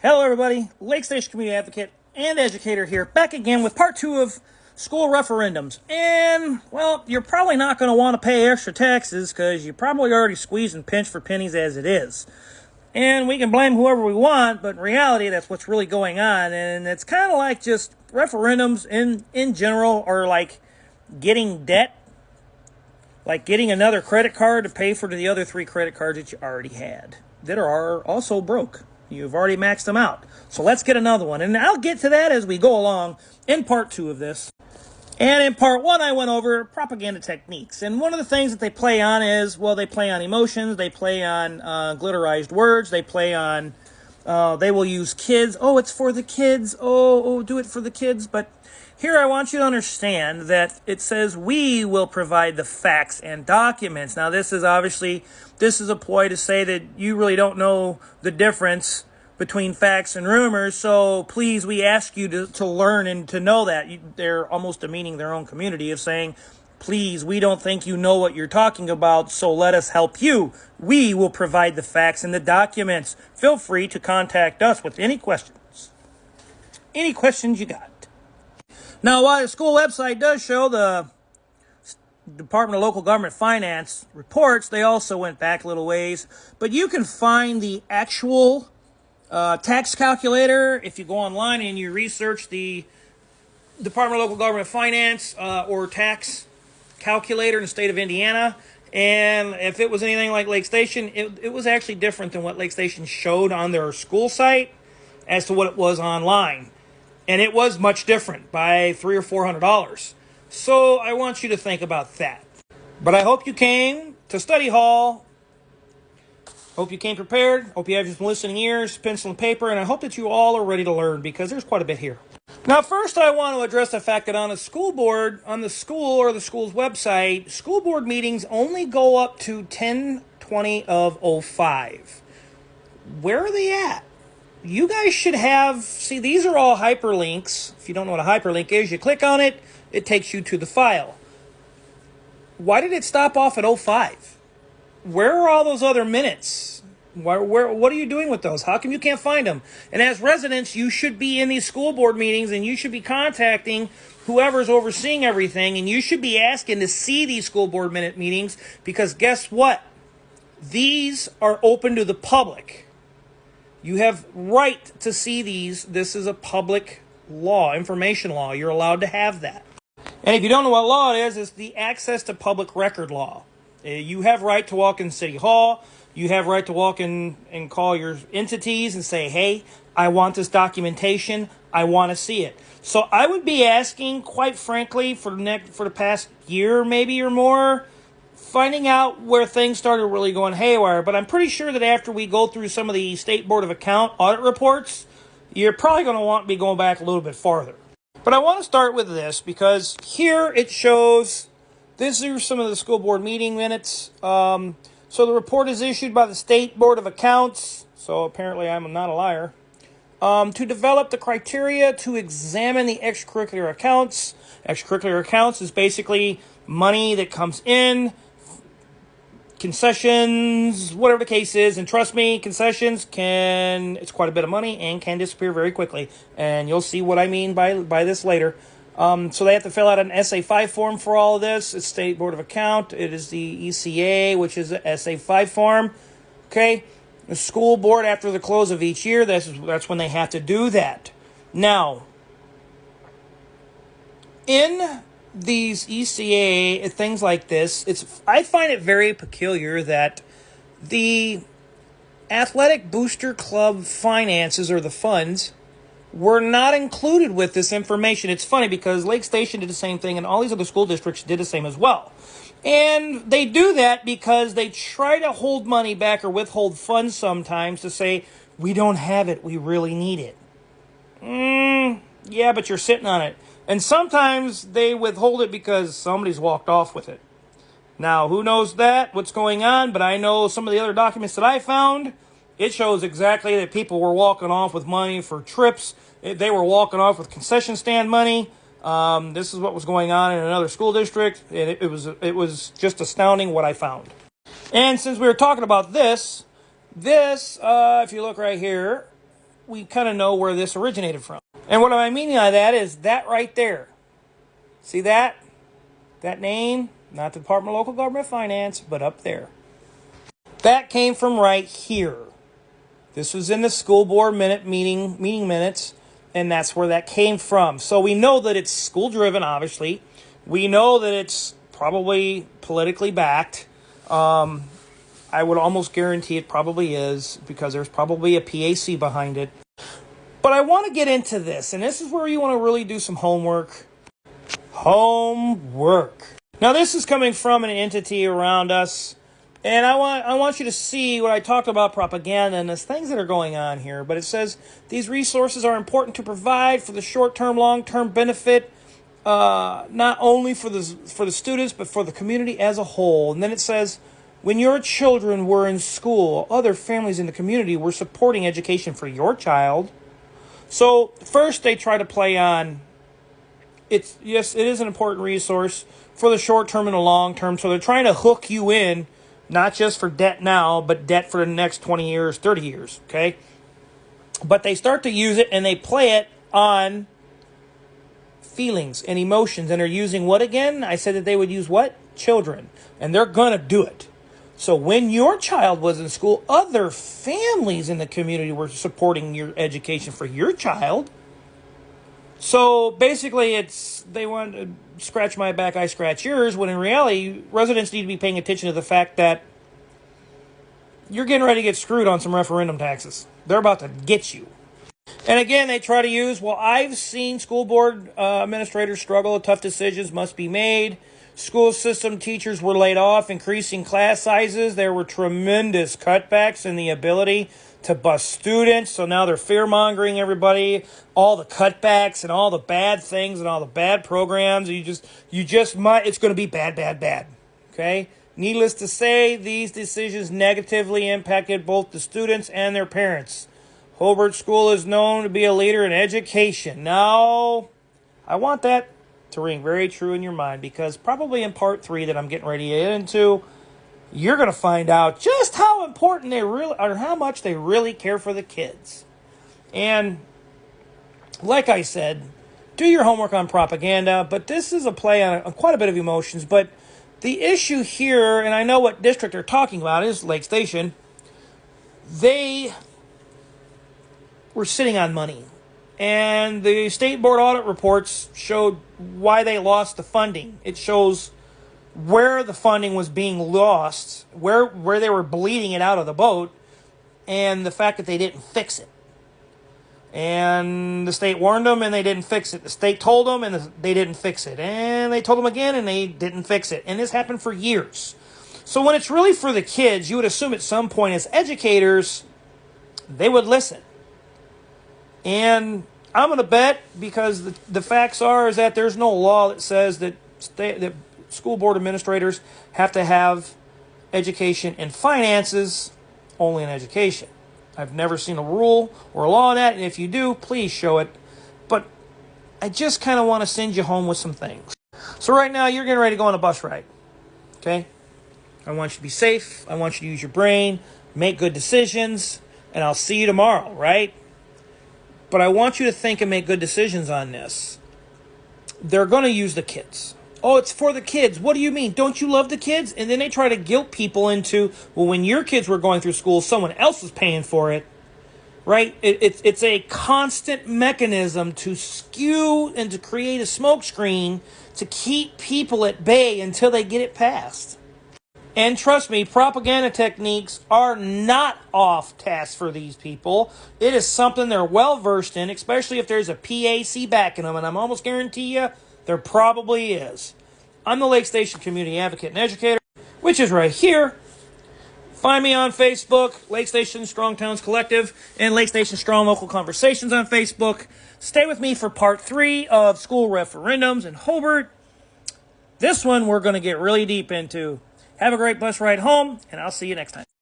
Hello everybody, Lake Station Community Advocate and Educator here, back again with part 2 of school referendums. And, well, you're probably not going to want to pay extra taxes because you're probably already squeezed and pinched for pennies as it is. And we can blame whoever we want, but in reality, that's what's really going on. And it's kind of like just referendums in general are like getting debt, like getting another credit card to pay for the other 3 credit cards that you already had that are also broke. You've already maxed them out. So let's get another one. And I'll get to that as we go along in part 2 of this. And in part 1, I went over propaganda techniques. And one of the things that they play on is, well, they play on emotions. They play on glitterized words. They play on, they will use kids. Oh, it's for the kids. Oh, do it for the kids. But here I want you to understand that it says we will provide the facts and documents. Now, this is a ploy to say that you really don't know the difference between facts and rumors, so please, we ask you to learn and to know that. They're almost demeaning their own community of saying, please, we don't think you know what you're talking about, so let us help you. We will provide the facts and the documents. Feel free to contact us with any questions. Any questions you got. Now, while the school website does show the Department of Local Government Finance reports, they also went back a little ways. But you can find the actual tax calculator if you go online and you research the Department of Local Government Finance or tax calculator in the state of Indiana. And if it was anything like Lake Station, it was actually different than what Lake Station showed on their school site as to what it was online. And it was much different by $300 or $400. So I want you to think about that. But I hope you came to study hall. Hope you came prepared. Hope you have some listening ears, pencil and paper, and I hope that you all are ready to learn because there's quite a bit here. Now, first I want to address the fact that on the school board, on the school or the school's website, school board meetings only go up to 10/20 of 05. Where are they at? You guys should have, see, these are all hyperlinks. If you don't know what a hyperlink is, you click on it, it takes you to the file. Why did it stop off at 05? Where are all those other minutes? What are you doing with those? How come you can't find them? And as residents, you should be in these school board meetings and you should be contacting whoever's overseeing everything, and you should be asking to see these school board minute meetings because guess what? These are open to the public. You have right to see these. This is a public law, information law. You're allowed to have that. And if you don't know what law it is, it's the Access to Public Record Law. You have right to walk in City Hall. You have right to walk in and call your entities and say, hey, I want this documentation. I want to see it. So I would be asking, quite frankly, for the past year maybe or more, finding out where things started really going haywire. But I'm pretty sure that after we go through some of the State Board of Account audit reports, you're probably going to want to be going back a little bit farther. But I want to start with this because here it shows, these are some of the school board meeting minutes. So the report is issued by the State Board of Accounts, so apparently I'm not a liar, to develop the criteria to examine the extracurricular accounts. Extracurricular accounts is basically money that comes in, concessions, whatever the case is, and trust me, concessions it's quite a bit of money and can disappear very quickly, and you'll see what I mean by this later. So they have to fill out an SA5 form for all of this. It's State Board of Account. It is the ECA, which is the SA5 form. Okay, the school board after the close of each year, that's when they have to do that. Now, in these ECA, things like this, I find it very peculiar that the Athletic Booster Club finances or the funds were not included with this information. It's funny because Lake Station did the same thing and all these other school districts did the same as well. And they do that because they try to hold money back or withhold funds sometimes to say, we don't have it, we really need it. Yeah, but you're sitting on it. And sometimes they withhold it because somebody's walked off with it. Now, who knows what's going on, but I know some of the other documents that I found, it shows exactly that people were walking off with money for trips. They were walking off with concession stand money. This is what was going on in another school district, and it was just astounding what I found. And since we were talking about this, if you look right here, we kind of know where this originated from. And what I mean by that is that right there. See that? That name, not the Department of Local Government Finance, but up there. That came from right here. This was in the school board meeting minutes, and that's where that came from. So we know that it's school-driven, obviously. We know that it's probably politically backed. I would almost guarantee it probably is, because there's probably a PAC behind it. But I want to get into this, and this is where you want to really do some homework. Now, this is coming from an entity around us, and I want you to see what I talked about propaganda and there's things that are going on here. But it says these resources are important to provide for the short-term, long-term benefit, not only for the students but for the community as a whole. And then it says, when your children were in school, other families in the community were supporting education for your child. So first they try to play on, yes, it is an important resource for the short term and the long term. So they're trying to hook you in, not just for debt now, but debt for the next 20 years, 30 years, okay? But they start to use it and they play it on feelings and emotions. And they're using what again? I said that they would use what? Children. And they're going to do it. So when your child was in school, other families in the community were supporting your education for your child. So basically they want to scratch my back, I scratch yours, when in reality, residents need to be paying attention to the fact that you're getting ready to get screwed on some referendum taxes. They're about to get you. And again, they try to use, well, I've seen school board administrators struggle. Tough decisions must be made. School system teachers were laid off, increasing class sizes. There were tremendous cutbacks in the ability to bus students. So now they're fear-mongering everybody, all the cutbacks and all the bad things and all the bad programs. You just might, it's going to be bad. Okay? Needless to say, these decisions negatively impacted both the students and their parents. Hobart School is known to be a leader in education. Now, I want that to ring very true in your mind, because probably in part 3 that I'm getting ready to get into, you're going to find out just how important they really, or how much they really care for the kids. And like I said, do your homework on propaganda, but this is a play on quite a bit of emotions. But the issue here, and I know what district they're talking about, is Lake Station. They were sitting on money. And the state board audit reports showed why they lost the funding. It shows where the funding was being lost, where they were bleeding it out of the boat, and the fact that they didn't fix it. And the state warned them, and they didn't fix it. The state told them, and they didn't fix it. And they told them again, and they didn't fix it. And this happened for years. So when it's really for the kids, you would assume at some point as educators, they would listen. And I'm going to bet, because the facts is that there's no law that says that school board administrators have to have education and finances only in education. I've never seen a rule or a law on that, and if you do, please show it. But I just kind of want to send you home with some things. So right now, you're getting ready to go on a bus ride, okay? I want you to be safe. I want you to use your brain, make good decisions, and I'll see you tomorrow, right? But I want you to think and make good decisions on this. They're going to use the kids. Oh, it's for the kids. What do you mean? Don't you love the kids? And then they try to guilt people into, well, when your kids were going through school, someone else was paying for it, right? It's a constant mechanism to skew and to create a smokescreen to keep people at bay until they get it passed. And trust me, propaganda techniques are not off task for these people. It is something they're well versed in, especially if there's a PAC backing them, and I'm almost guarantee you there probably is. I'm the Lake Station Community Advocate and Educator, which is right here. Find me on Facebook, Lake Station Strong Towns Collective, and Lake Station Strong Local Conversations on Facebook. Stay with me for part 3 of school referendums in Hobart. This one we're going to get really deep into. Have a great bus ride home, and I'll see you next time.